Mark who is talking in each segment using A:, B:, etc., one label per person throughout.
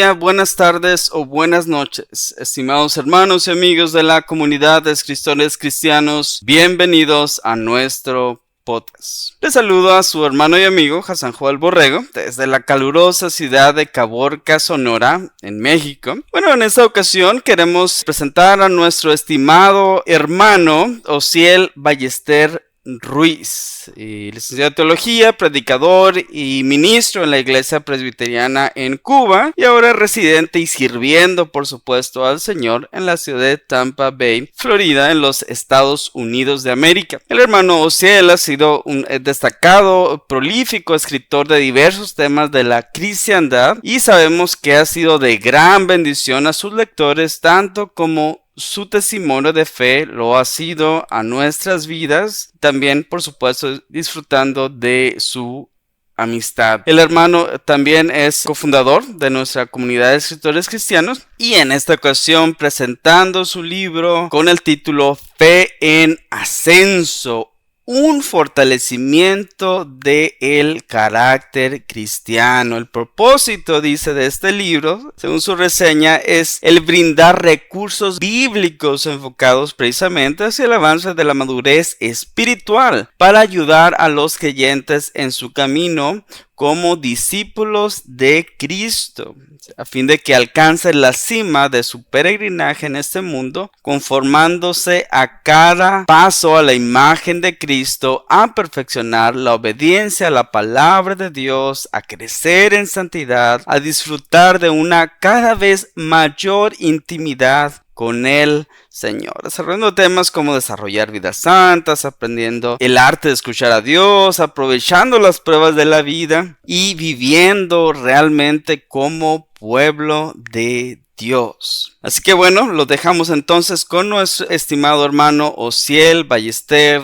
A: día, buenas tardes o buenas noches, estimados hermanos y amigos de la comunidad de escritores cristianos. Bienvenidos a nuestro podcast. Les saludo a su hermano y amigo Hassan Joel Borrego desde la calurosa ciudad de Caborca, Sonora, en México. Bueno, en esta ocasión queremos presentar a nuestro estimado hermano Osiel Ballester Ruiz, licenciado en teología, predicador y ministro en la iglesia presbiteriana en Cuba, y ahora residente y sirviendo por supuesto al Señor en la ciudad de Tampa Bay, Florida, en los Estados Unidos de América. El hermano Osiel ha sido un destacado, prolífico escritor de diversos temas de la cristiandad, y sabemos que ha sido de gran bendición a sus lectores, tanto como su testimonio de fe lo ha sido a nuestras vidas, también por supuesto disfrutando de su amistad. El hermano también es cofundador de nuestra comunidad de escritores cristianos, y en esta ocasión presentando su libro con el título Fe en Ascenso, un fortalecimiento del carácter cristiano. El propósito, dice, de este libro, según su reseña, es el brindar recursos bíblicos enfocados precisamente hacia el avance de la madurez espiritual para ayudar a los creyentes en su camino como discípulos de Cristo, a fin de que alcancen la cima de su peregrinaje en este mundo, conformándose a cada paso a la imagen de Cristo, a perfeccionar la obediencia a la palabra de Dios, a crecer en santidad, a disfrutar de una cada vez mayor intimidad con el Señor, desarrollando temas como desarrollar vidas santas, aprendiendo el arte de escuchar a Dios, aprovechando las pruebas de la vida y viviendo realmente como pueblo de Dios. Así que bueno, lo dejamos entonces con nuestro estimado hermano Osiel Ballester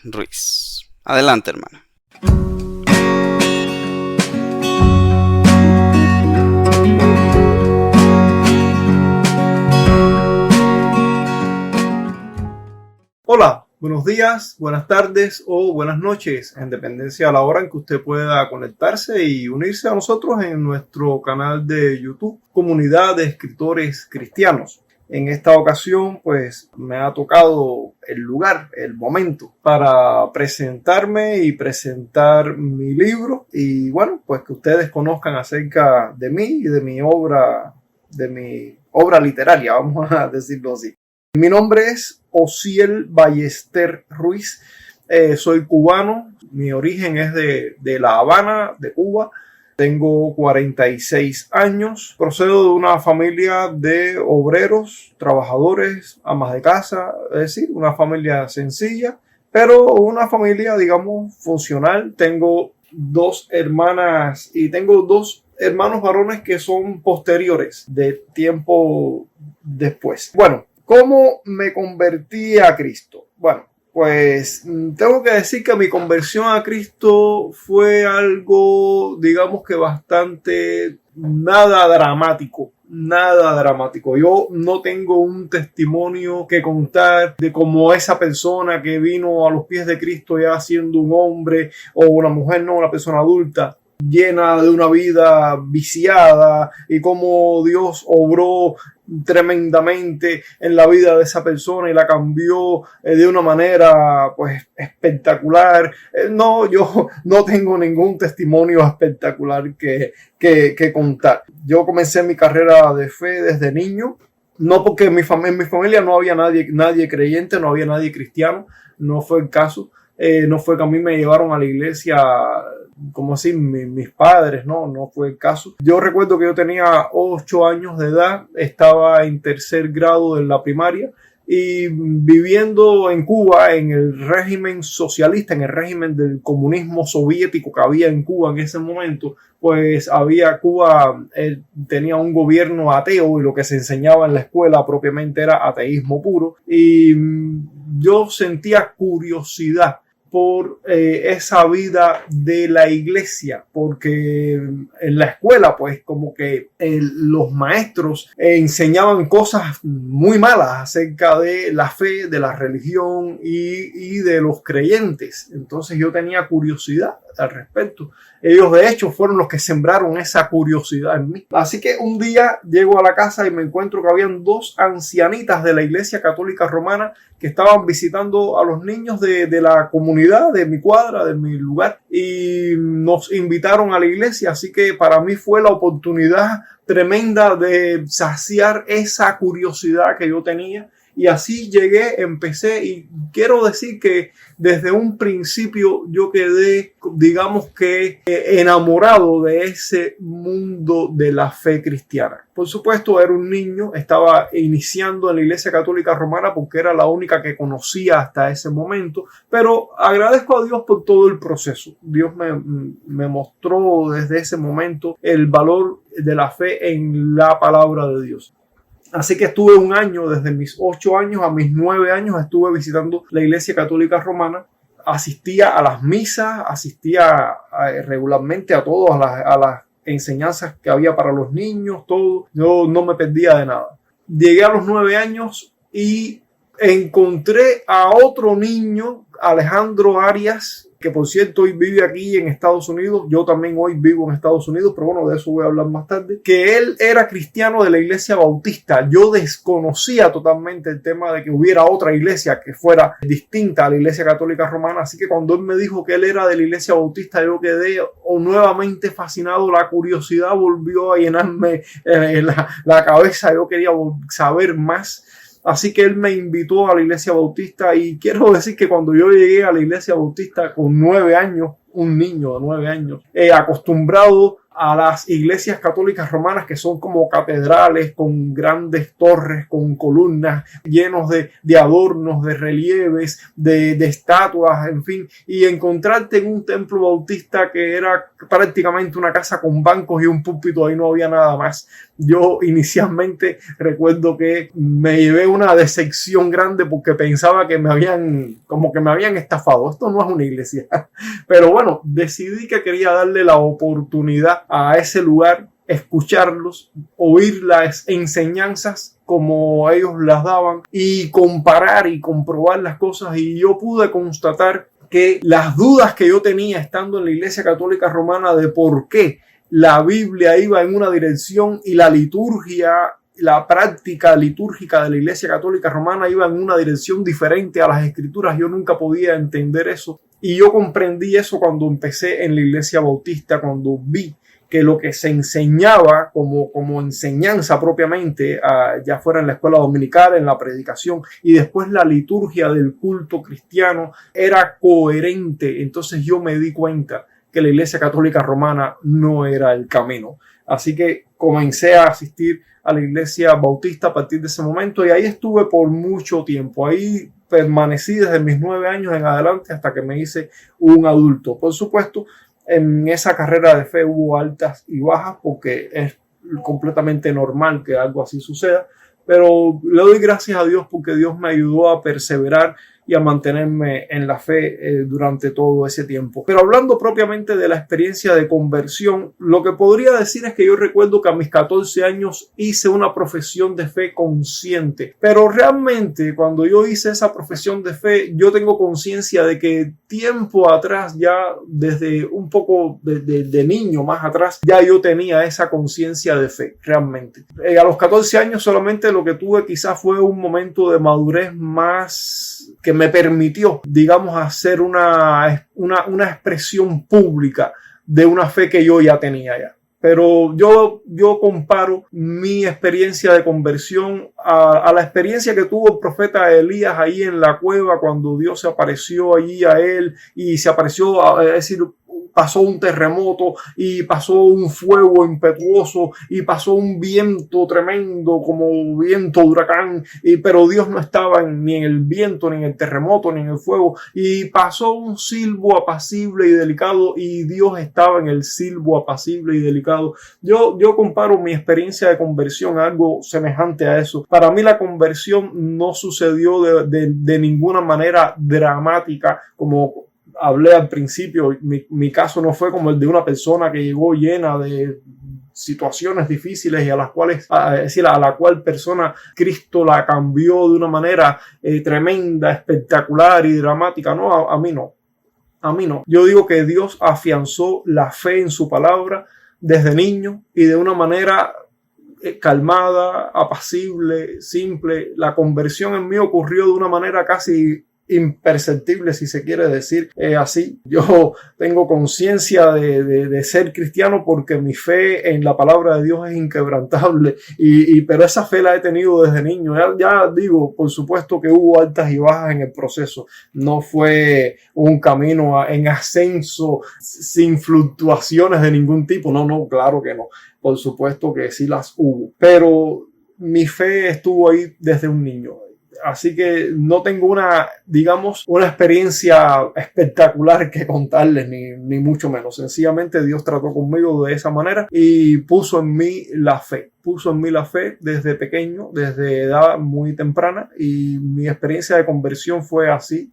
A: Ruiz. Adelante, hermano.
B: Hola, buenos días, buenas tardes o buenas noches, en dependencia a la hora en que usted pueda conectarse y unirse a nosotros en nuestro canal de YouTube, Comunidad de Escritores Cristianos. En esta ocasión, pues, me ha tocado el lugar, el momento para presentarme y presentar mi libro y, bueno, pues que ustedes conozcan acerca de mí y de mi obra literaria, vamos a decirlo así. Mi nombre es Osiel Ballester Ruiz, soy cubano, mi origen es de La Habana, de Cuba, tengo 46 años, procedo de una familia de obreros, trabajadores, amas de casa, es decir, una familia sencilla, pero una familia, digamos, funcional. Tengo dos hermanas y tengo dos hermanos varones que son posteriores, de tiempo después. Bueno, ¿cómo me convertí a Cristo? Bueno, pues tengo que decir que mi conversión a Cristo fue algo, digamos que bastante, nada dramático. Yo no tengo un testimonio que contar de cómo esa persona que vino a los pies de Cristo ya siendo un hombre o una mujer, no, una persona adulta, llena de una vida viciada, y cómo Dios obró tremendamente en la vida de esa persona y la cambió de una manera pues espectacular. No, yo no tengo ningún testimonio espectacular que contar. Yo comencé mi carrera de fe desde niño, no porque en mi familia no había nadie creyente, no había nadie cristiano, no fue el caso. No fue que a mí me llevaron a la iglesia como así mis padres, no fue el caso. Yo recuerdo que yo tenía 8 años de edad, estaba en tercer grado de la primaria y viviendo en Cuba, en el régimen socialista, en el régimen del comunismo soviético que había en Cuba en ese momento, pues Cuba tenía un gobierno ateo y lo que se enseñaba en la escuela propiamente era ateísmo puro, y yo sentía curiosidad por esa vida de la iglesia, porque en la escuela pues como que los maestros enseñaban cosas muy malas acerca de la fe, de la religión y de los creyentes. Entonces yo tenía curiosidad al respecto. Ellos de hecho fueron los que sembraron esa curiosidad en mí. Así que un día llego a la casa y me encuentro que habían dos ancianitas de la Iglesia Católica Romana que estaban visitando a los niños de la comunidad, de mi cuadra, de mi lugar, y nos invitaron a la iglesia. Así que para mí fue la oportunidad tremenda de saciar esa curiosidad que yo tenía. Y así llegué, empecé, y quiero decir que desde un principio yo quedé, digamos que enamorado de ese mundo de la fe cristiana. Por supuesto, era un niño, estaba iniciando en la Iglesia Católica Romana porque era la única que conocía hasta ese momento, pero agradezco a Dios por todo el proceso. Dios me mostró desde ese momento el valor de la fe en la palabra de Dios. Así que estuve un año, desde mis 8 años a mis 9 años, estuve visitando la Iglesia Católica Romana. Asistía a las misas, asistía regularmente a las enseñanzas que había para los niños, todo. Yo no me perdía de nada. Llegué a los 9 años y encontré a otro niño, Alejandro Arias, que por cierto hoy vive aquí en Estados Unidos. Yo también hoy vivo en Estados Unidos, pero bueno, de eso voy a hablar más tarde. Que él era cristiano de la Iglesia Bautista. Yo desconocía totalmente el tema de que hubiera otra iglesia que fuera distinta a la Iglesia Católica Romana. Así que cuando él me dijo que él era de la Iglesia Bautista, yo quedé nuevamente fascinado. La curiosidad volvió a llenarme la cabeza. Yo quería saber más. Así que él me invitó a la Iglesia Bautista, y quiero decir que cuando yo llegué a la Iglesia Bautista con 9 años, un niño de 9 años, acostumbrado a las iglesias católicas romanas, que son como catedrales con grandes torres, con columnas, llenos de adornos, de relieves, de estatuas, en fin, y encontrarte en un templo bautista que era prácticamente una casa con bancos y un púlpito, ahí no había nada más. Yo inicialmente recuerdo que me llevé una decepción grande porque pensaba que me habían estafado. Esto no es una iglesia. Pero bueno, decidí que quería darle la oportunidad a ese lugar, escucharlos, oír las enseñanzas como ellos las daban y comparar y comprobar las cosas. Y yo pude constatar que las dudas que yo tenía estando en la Iglesia Católica Romana de por qué la Biblia iba en una dirección y la liturgia, la práctica litúrgica de la Iglesia Católica Romana iba en una dirección diferente a las Escrituras, yo nunca podía entender eso. Y yo comprendí eso cuando empecé en la Iglesia Bautista, cuando vi que lo que se enseñaba como enseñanza propiamente, ya fuera en la escuela dominical, en la predicación, y después la liturgia del culto cristiano, era coherente. Entonces yo me di cuenta que la Iglesia Católica Romana no era el camino. Así que comencé a asistir a la Iglesia Bautista a partir de ese momento, y ahí estuve por mucho tiempo. Ahí permanecí desde mis 9 años en adelante hasta que me hice un adulto. Por supuesto, en esa carrera de fe hubo altas y bajas porque es completamente normal que algo así suceda, pero le doy gracias a Dios porque Dios me ayudó a perseverar y a mantenerme en la fe durante todo ese tiempo. Pero hablando propiamente de la experiencia de conversión, lo que podría decir es que yo recuerdo que a mis 14 años hice una profesión de fe consciente, pero realmente cuando yo hice esa profesión de fe, yo tengo conciencia de que tiempo atrás, ya desde un poco de niño más atrás, ya yo tenía esa conciencia de fe, realmente. A los 14 años solamente lo que tuve quizás fue un momento de madurez más que me permitió, digamos, hacer una expresión pública de una fe que yo ya tenía ya. Pero yo comparo mi experiencia de conversión a la experiencia que tuvo el profeta Elías ahí en la cueva cuando Dios se apareció allí a él y se apareció, es decir, pasó un terremoto y pasó un fuego impetuoso y pasó un viento tremendo como viento de huracán, pero Dios no estaba ni en el viento, ni en el terremoto, ni en el fuego, y pasó un silbo apacible y delicado y Dios estaba en el silbo apacible y delicado. Yo comparo mi experiencia de conversión a algo semejante a eso. Para mí la conversión no sucedió de ninguna manera dramática como hablé al principio. Mi caso no fue como el de una persona que llegó llena de situaciones difíciles y a la cual persona Cristo la cambió de una manera tremenda, espectacular y dramática. No, a mí no. A mí no. Yo digo que Dios afianzó la fe en su palabra desde niño y de una manera calmada, apacible, simple. La conversión en mí ocurrió de una manera casi imperceptible, si se quiere decir así. Yo tengo conciencia de ser cristiano porque mi fe en la palabra de Dios es inquebrantable, pero esa fe la he tenido desde niño. Ya digo, por supuesto que hubo altas y bajas en el proceso. No fue un camino en ascenso sin fluctuaciones de ningún tipo. No, claro que no. Por supuesto que sí las hubo, pero mi fe estuvo ahí desde un niño. Así que no tengo una experiencia espectacular que contarles, ni mucho menos. Sencillamente Dios trató conmigo de esa manera y puso en mí la fe. Puso en mí la fe desde pequeño, desde edad muy temprana, y mi experiencia de conversión fue así,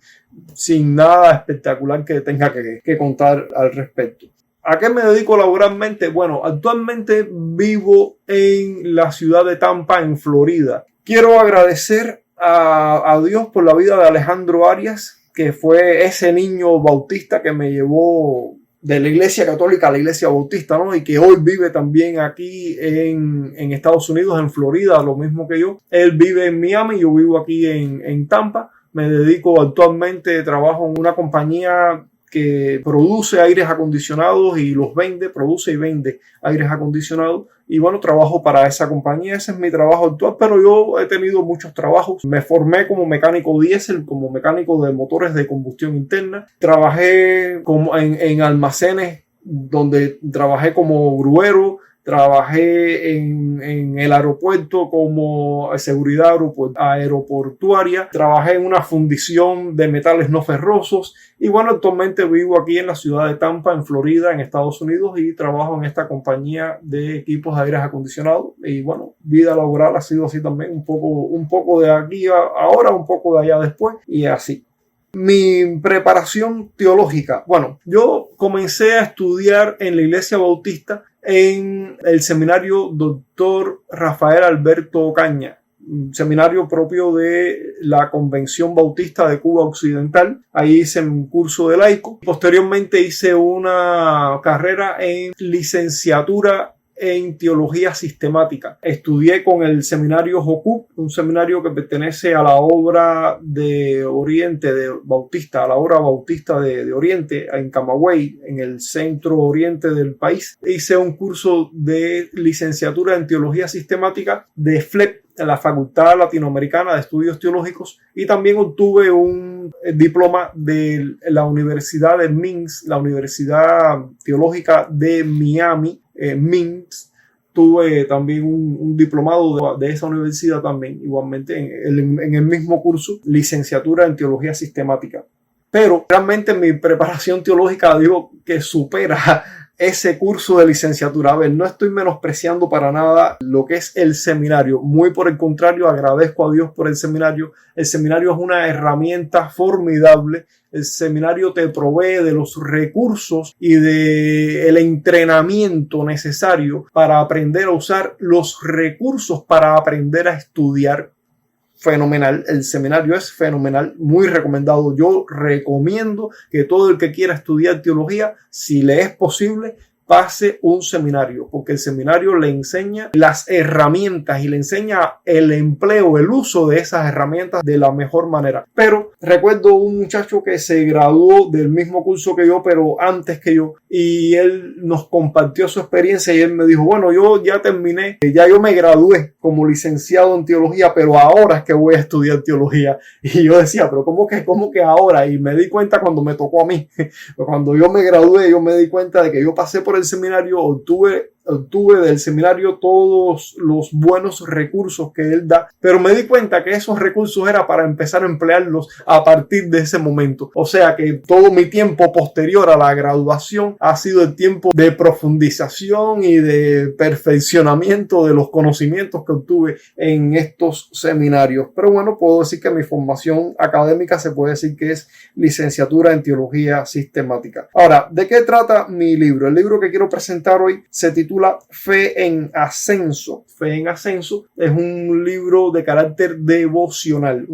B: sin nada espectacular que tenga que contar al respecto. ¿A qué me dedico laboralmente? Bueno, actualmente vivo en la ciudad de Tampa, en Florida. Quiero agradecer a Dios por la vida de Alejandro Arias, que fue ese niño bautista que me llevó de la iglesia católica a la iglesia bautista, ¿no? Y que hoy vive también aquí en Estados Unidos, en Florida, lo mismo que yo. Él vive en Miami, yo vivo aquí en Tampa. Me dedico actualmente, trabajo en una compañía que produce aires acondicionados y los vende, produce y vende aires acondicionados. Y bueno, trabajo para esa compañía, ese es mi trabajo actual, pero yo he tenido muchos trabajos. Me formé como mecánico diésel, como mecánico de motores de combustión interna. Trabajé en almacenes donde trabajé como gruero. Trabajé en el aeropuerto como seguridad aeroportuaria. Trabajé en una fundición de metales no ferrosos. Y bueno, actualmente vivo aquí en la ciudad de Tampa, en Florida, en Estados Unidos, y trabajo en esta compañía de equipos de aires acondicionados. Y bueno, vida laboral ha sido así también, un poco de aquí ahora, un poco de allá después, y así. Mi preparación teológica. Bueno, yo comencé a estudiar en la iglesia bautista en el seminario Dr. Rafael Alberto Ocaña, un seminario propio de la Convención Bautista de Cuba Occidental. Ahí hice un curso de laico. Posteriormente hice una carrera en licenciatura en teología sistemática. Estudié con el seminario Jocup, un seminario que pertenece a la obra de Oriente de Bautista, a la obra bautista de Oriente, en Camagüey, en el centro oriente del país. Hice un curso de licenciatura en teología sistemática de FLEP, en la Facultad Latinoamericana de Estudios Teológicos, y también obtuve un diploma de la Universidad de Mins, la Universidad Teológica de Miami, Mins. Tuve también un diplomado de esa universidad también, igualmente en el mismo curso, licenciatura en teología sistemática. Pero realmente mi preparación teológica, digo, que supera ese curso de licenciatura. A ver, no estoy menospreciando para nada lo que es el seminario. Muy por el contrario, agradezco a Dios por el seminario. El seminario es una herramienta formidable. El seminario te provee de los recursos y del entrenamiento necesario para aprender a usar los recursos para aprender a estudiar. Fenomenal, el seminario es fenomenal, muy recomendado. Yo recomiendo que todo el que quiera estudiar teología, si le es posible, pase un seminario, porque el seminario le enseña las herramientas y le enseña el empleo, el uso de esas herramientas de la mejor manera. Pero recuerdo un muchacho que se graduó del mismo curso que yo, pero antes que yo, y él nos compartió su experiencia y él me dijo, bueno, yo ya terminé, ya yo me gradué como licenciado en teología, pero ahora es que voy a estudiar teología. Y yo decía, pero ¿cómo que ahora? Y me di cuenta cuando me tocó a mí. Cuando yo me gradué, yo me di cuenta de que yo pasé por el seminario, obtuve del seminario todos los buenos recursos que él da, pero me di cuenta que esos recursos era para empezar a emplearlos a partir de ese momento. O sea que todo mi tiempo posterior a la graduación ha sido el tiempo de profundización y de perfeccionamiento de los conocimientos que obtuve en estos seminarios. Pero bueno, puedo decir que mi formación académica se puede decir que es licenciatura en teología sistemática. Ahora, ¿de qué trata mi libro? El libro que quiero presentar hoy se titula titula Fe en Ascenso. Fe en Ascenso es un libro de carácter devocional,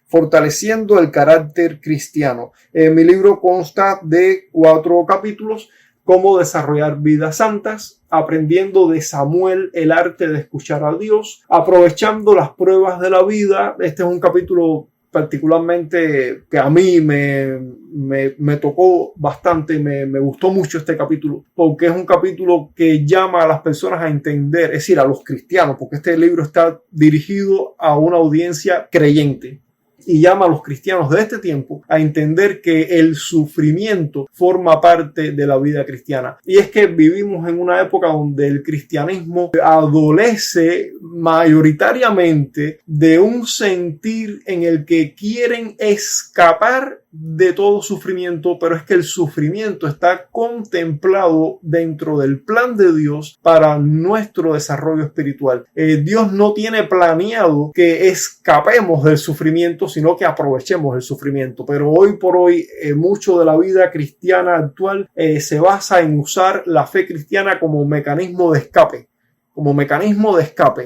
B: fortaleciendo el carácter cristiano. Mi libro consta de 4 capítulos: cómo desarrollar vidas santas, aprendiendo de Samuel el arte de escuchar a Dios, aprovechando las pruebas de la vida. Este es un capítulo particularmente que a mí me tocó bastante y me gustó mucho este capítulo, porque es un capítulo que llama a las personas a entender, es decir, a los cristianos, porque este libro está dirigido a una audiencia creyente, y llama a los cristianos de este tiempo a entender que el sufrimiento forma parte de la vida cristiana. Y es que vivimos en una época donde el cristianismo adolece mayoritariamente de un sentir en el que quieren escapar de todo sufrimiento, pero es que el sufrimiento está contemplado dentro del plan de Dios para nuestro desarrollo espiritual. Dios no tiene planeado que escapemos del sufrimiento, sino que aprovechemos el sufrimiento. Pero hoy por hoy, mucho de la vida cristiana actual se basa en usar la fe cristiana como mecanismo de escape.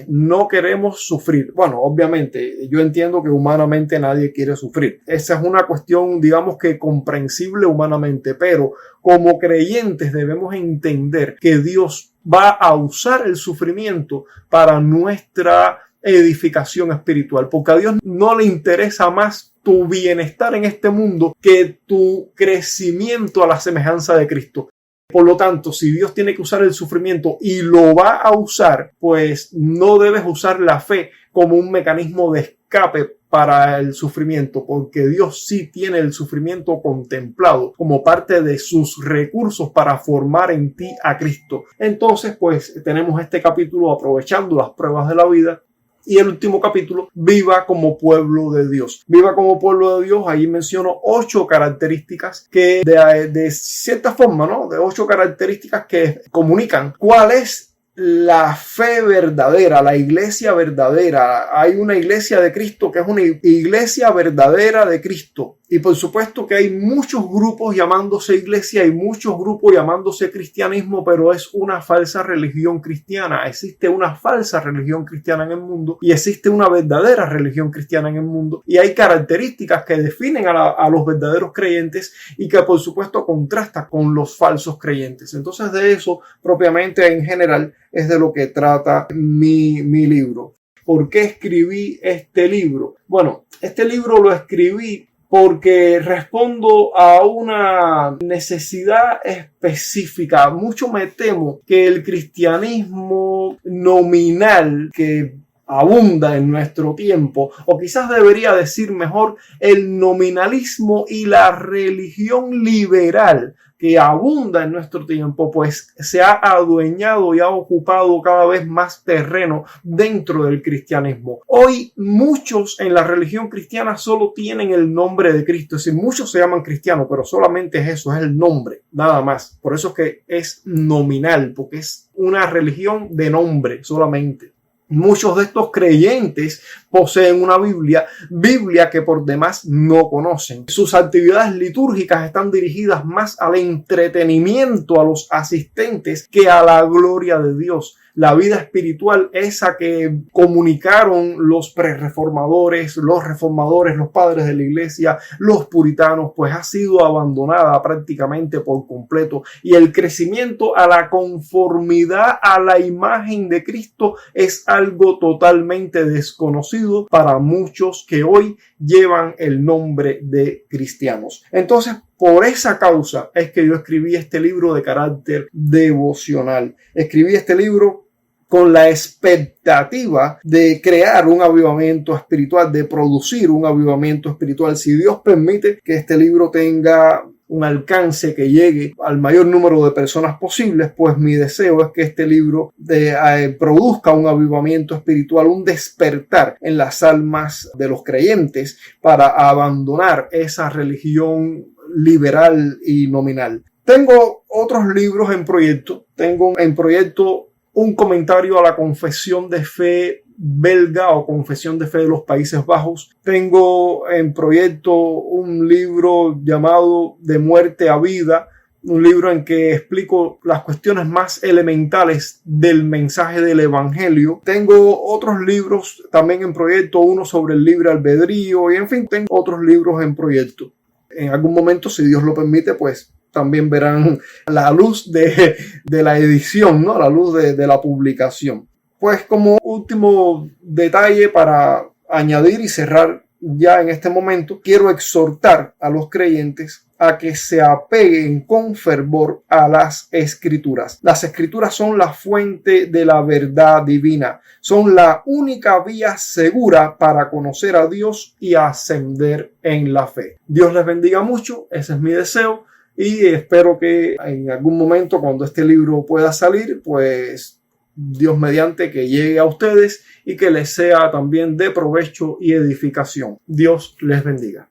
B: No queremos sufrir. Bueno, obviamente, yo entiendo que humanamente nadie quiere sufrir. Esa es una cuestión, digamos que comprensible humanamente, pero como creyentes debemos entender que Dios va a usar el sufrimiento para nuestra edificación espiritual, porque a Dios no le interesa más tu bienestar en este mundo que tu crecimiento a la semejanza de Cristo. Por lo tanto, si Dios tiene que usar el sufrimiento y lo va a usar, pues no debes usar la fe como un mecanismo de escape para el sufrimiento, porque Dios sí tiene el sufrimiento contemplado como parte de sus recursos para formar en ti a Cristo. Entonces, pues tenemos este capítulo aprovechando las pruebas de la vida. Y el último capítulo, viva como pueblo de Dios. Viva como pueblo de Dios, ahí menciono 8 características que de cierta forma, ¿no? De 8 características que comunican cuál es la fe verdadera, la iglesia verdadera. Hay una iglesia de Cristo que es una iglesia verdadera de Cristo. Y por supuesto que hay muchos grupos llamándose iglesia y muchos grupos llamándose cristianismo, pero es una falsa religión cristiana. Existe una falsa religión cristiana en el mundo y existe una verdadera religión cristiana en el mundo. Y hay características que definen a los verdaderos creyentes y que por supuesto contrastan con los falsos creyentes. Entonces de eso propiamente en general es de lo que trata mi libro. ¿Por qué escribí este libro? Bueno, este libro lo escribí porque respondo a una necesidad específica. Mucho me temo que el cristianismo nominal que abunda en nuestro tiempo, o quizás debería decir mejor, el nominalismo y la religión liberal que abunda en nuestro tiempo, pues se ha adueñado y ha ocupado cada vez más terreno dentro del cristianismo. Hoy muchos en la religión cristiana solo tienen el nombre de Cristo, es decir, muchos se llaman cristianos, pero solamente es eso, es el nombre, nada más. Por eso es que es nominal, porque es una religión de nombre solamente. Muchos de estos creyentes poseen una Biblia que por demás no conocen. Sus actividades litúrgicas están dirigidas más al entretenimiento a los asistentes que a la gloria de Dios. La vida espiritual, esa que comunicaron los prerreformadores, los reformadores, los padres de la iglesia, los puritanos, pues ha sido abandonada prácticamente por completo. Y el crecimiento a la conformidad a la imagen de Cristo es algo totalmente desconocido para muchos que hoy llevan el nombre de cristianos. Entonces, por esa causa es que yo escribí este libro de carácter devocional. Escribí este libro con la expectativa de crear un avivamiento espiritual, de producir un avivamiento espiritual. Si Dios permite que este libro tenga un alcance que llegue al mayor número de personas posibles, pues mi deseo es que este libro produzca un avivamiento espiritual, un despertar en las almas de los creyentes para abandonar esa religión liberal y nominal. Tengo otros libros en proyecto. Tengo en proyecto un comentario a la confesión de fe belga o confesión de fe de los Países Bajos. Tengo en proyecto un libro llamado De muerte a vida, un libro en que explico las cuestiones más elementales del mensaje del Evangelio. Tengo otros libros también en proyecto, uno sobre el libre albedrío y en fin, tengo otros libros en proyecto. En algún momento, si Dios lo permite, pues también verán la luz de la edición, ¿no? La luz de la publicación. Pues como último detalle para añadir y cerrar ya en este momento, quiero exhortar a los creyentes a que se apeguen con fervor a las Escrituras. Las Escrituras son la fuente de la verdad divina. Son la única vía segura para conocer a Dios y ascender en la fe. Dios les bendiga mucho. Ese es mi deseo. Y espero que en algún momento, cuando este libro pueda salir, pues Dios mediante que llegue a ustedes y que les sea también de provecho y edificación. Dios les bendiga.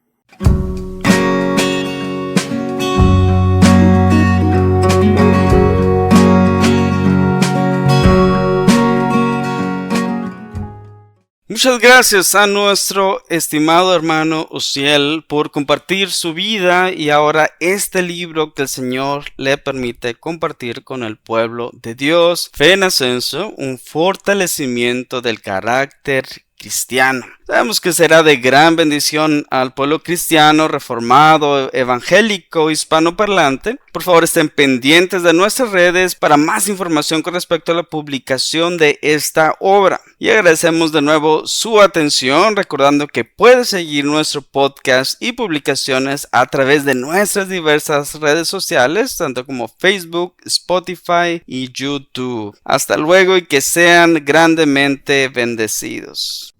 A: Muchas gracias a nuestro estimado hermano Uziel por compartir su vida y ahora este libro que el Señor le permite compartir con el pueblo de Dios. Fe en Ascenso, un fortalecimiento del carácter cristiano. Sabemos que será de gran bendición al pueblo cristiano, reformado, evangélico, hispanoparlante. Por favor, estén pendientes de nuestras redes para más información con respecto a la publicación de esta obra. Y agradecemos de nuevo su atención, recordando que puede seguir nuestro podcast y publicaciones a través de nuestras diversas redes sociales, tanto como Facebook, Spotify y YouTube. Hasta luego y que sean grandemente bendecidos.